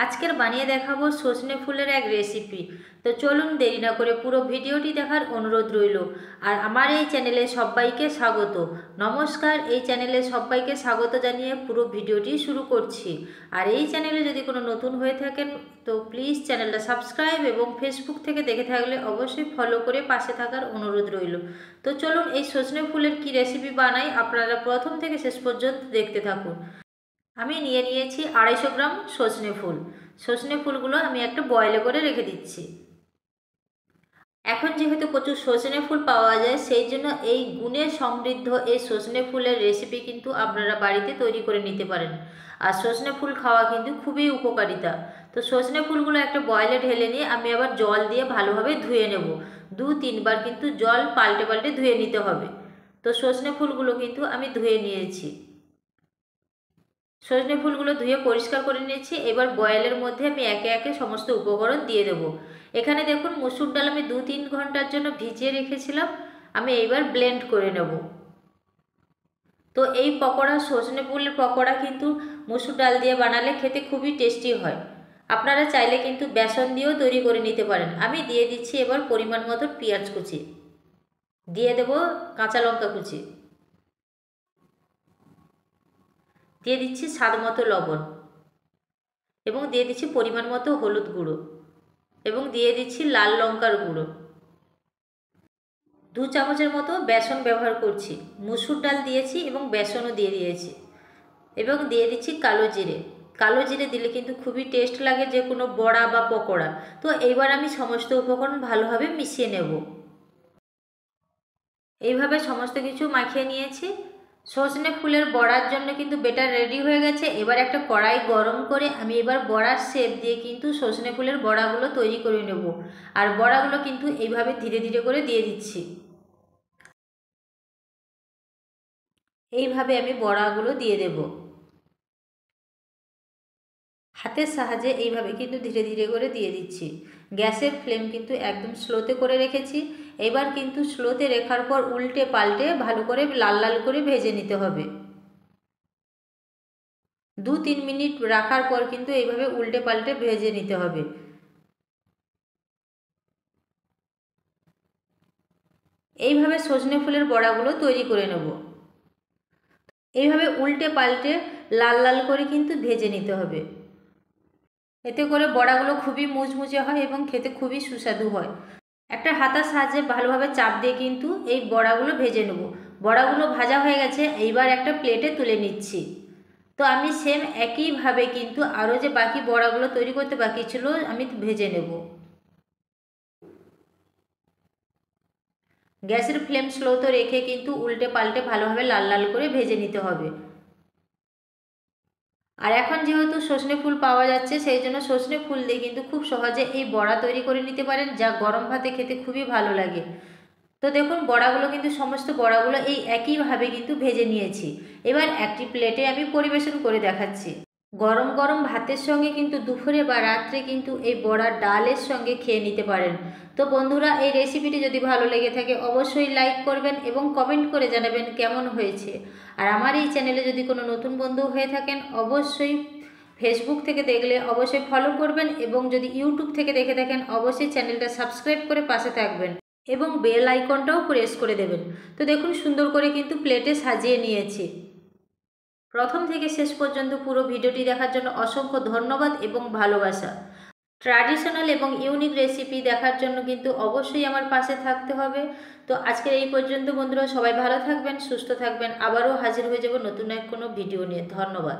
আজকের বানিয়ে দেখাবো সজনে ফুলের এক রেসিপি। তো চলুন দেরি না করে পুরো ভিডিওটি দেখার অনুরোধ রইল। আর আমার এই চ্যানেলে সবাইকে স্বাগত। নমস্কার, এই চ্যানেলে সবাইকে স্বাগত জানিয়ে পুরো ভিডিওটি শুরু করছি। আর এই চ্যানেলে যদি কোনো নতুন হয়ে থাকেন তো প্লিজ চ্যানেলটা সাবস্ক্রাইব এবং ফেসবুক থেকে দেখে থাকলে অবশ্যই ফলো করে পাশে থাকার অনুরোধ রইল। তো চলুন এই সজনে ফুলের কি রেসিপি বানাই আপনারা প্রথম থেকে শেষ পর্যন্ত দেখতে থাকুন। আমি নিয়েছি 250 গ্রাম সজনে ফুল। সজনে ফুলগুলো আমি একটা বয়েলে করে রেখে দিচ্ছি। এখন যেহেতু প্রচুর সজনে ফুল পাওয়া যায় সেই জন্য এই গুণে সমৃদ্ধ এই সজনে ফুলের রেসিপি কিন্তু আপনারা বাড়িতে তৈরি করে নিতে পারেন। আর সজনে ফুল খাওয়া কিন্তু খুবই উপকারিতা। তো সজনে ফুলগুলো একটা বয়েলে ঢেলে নিয়ে আমি আবার জল দিয়ে ভালোভাবে ধুয়ে নেব। 2-3 বার কিন্তু জল পাল্টে পাল্টে ধুয়ে নিতে হবে। তো সজনে ফুলগুলো কিন্তু আমি ধুয়ে নিয়েছি। সজনে ফুলগুলো ধুয়ে পরিষ্কার করে নিয়েছি। এবার বয়েলের মধ্যে আমি একে একে সমস্ত উপকরণ দিয়ে দেবো। এখানে দেখুন মসুর ডাল আমি 2-3 ঘন্টার জন্য ভিজিয়ে রেখেছিলাম। আমি এইবার ব্লেন্ড করে নেব। তো এই পকোড়া, সজনে ফুলের পকোড়া কিন্তু মসুর ডাল দিয়ে বানালে খেতে খুবই টেস্টি হয়। আপনারা চাইলে কিন্তু বেসন দিয়েও তৈরি করে নিতে পারেন। আমি দিয়ে দিচ্ছি এবার পরিমাণ মতো পেঁয়াজ কুচি, দিয়ে দেব কাঁচা লঙ্কা কুচি, দিয়ে দিচ্ছি স্বাদ মতো লবণ এবং দিয়ে দিচ্ছি পরিমাণ মতো হলুদ গুঁড়ো এবং দিয়ে দিচ্ছি লাল লঙ্কার গুঁড়ো। 2 চামচের মতো বেসন ব্যবহার করছি। মসুর ডাল দিয়েছি এবং বেসনও দিয়ে দিয়েছি এবং দিয়ে দিচ্ছি কালো জিরে। কালো জিরে দিলে কিন্তু খুবই টেস্ট লাগে যে কোনো বড়া বা পকোড়া। তো এইবার আমি সমস্ত উপকরণ ভালোভাবে মিশিয়ে নেব। এইভাবে সমস্ত কিছু মাখিয়ে নিয়েছি। সজনে ফুলের বড়ার জন্য কিন্তু বেটার রেডি হয়ে গেছে। এবার একটা কড়াই গরম করে আমি এবার বড়ার শেপ দিয়ে কিন্তু সজনে ফুলের বড়াগুলো তৈরি করে নেব। আর বড়াগুলো কিন্তু এইভাবে ধীরে ধীরে করে দিয়ে দিচ্ছি। এইভাবে আমি বড়াগুলো দিয়ে দেব। হাতের সাহায্যে এইভাবে কিন্তু ধীরে ধীরে করে দিয়ে দিচ্ছি। গ্যাসের ফ্লেম কিন্তু একদম স্লোতে করে রেখেছি। এবার কিন্তু স্লোতে রেখার পর উল্টে পাল্টে ভালো করে লাল লাল করে ভেজে নিতে হবে। 2-3 মিনিট রাখার পর কিন্তু এইভাবে উল্টে পাল্টে ভেজে নিতে হবে। এইভাবে সজনে ফুলের বড়াগুলো তৈরি করে নেব। এইভাবে উল্টে পাল্টে লাল লাল করে কিন্তু ভেজে নিতে হবে। এতে করে বড়াগুলো খুবই মুচমুচে হয় এবং খেতে খুবই সুস্বাদু হয়। একটা হাতার সাহায্যে ভালোভাবে চাপ দিয়ে কিন্তু এই বড়াগুলো ভেজে নেব। বড়াগুলো ভাজা হয়ে গেছে, এইবার একটা প্লেটে তুলে নিচ্ছি। তো আমি সেম একইভাবে কিন্তু আরও যে বাকি বড়াগুলো তৈরি করতে বাকি ছিল আমি ভেজে নেব। গ্যাসের ফ্লেম স্লোতে রেখে কিন্তু উল্টে পাল্টে ভালোভাবে লাল লাল করে ভেজে নিতে হবে। আর এখন যেহেতু সজনে ফুল পাওয়া যাচ্ছে সেই জন্য সজনে ফুল দিয়ে কিন্তু খুব সহজে এই বড়া তৈরি করে নিতে পারেন, যা গরম ভাতে খেতে খুবই ভালো লাগে। তো দেখুন বড়াগুলো কিন্তু সমস্ত বড়াগুলো এই একইভাবে কিন্তু ভেজে নিয়েছি। এবার একটি প্লেটে আমি পরিবেশন করে দেখাচ্ছি। গরম গরম ভাতের সঙ্গে কিন্তু দুপুরে বা রাত্রে কিন্তু এই বড়ার ডালের সঙ্গে খেয়ে নিতে পারেন। তো বন্ধুরা, এই রেসিপিটি যদি ভালো লেগে থাকে অবশ্যই লাইক করবেন এবং কমেন্ট করে জানাবেন কেমন হয়েছে। আর আমার এই চ্যানেলে যদি কোনো নতুন বন্ধু হয়ে থাকেন অবশ্যই ফেসবুক থেকে দেখলে অবশ্যই ফলো করবেন এবং যদি ইউটিউব থেকে দেখে থাকেন অবশ্যই চ্যানেলটা সাবস্ক্রাইব করে পাশে থাকবেন এবং বেল আইকনটাও প্রেস করে দেবেন। তো দেখুন সুন্দর করে কিন্তু প্লেটে সাজিয়ে নিয়েছি। প্রথম থেকে শেষ পর্যন্ত পুরো ভিডিওটি দেখার জন্য অসংখ্য ধন্যবাদ এবং ভালোবাসা। ট্র্যাডিশনাল এবং ইউনিক রেসিপি দেখার জন্য কিন্তু অবশ্যই আমার পাশে থাকতে হবে। তো আজকের এই পর্যন্ত বন্ধুরা, সবাই ভালো থাকবেন, সুস্থ থাকবেন। আবারও হাজির হয়ে যাব নতুন এক কোনো ভিডিও নিয়ে। ধন্যবাদ।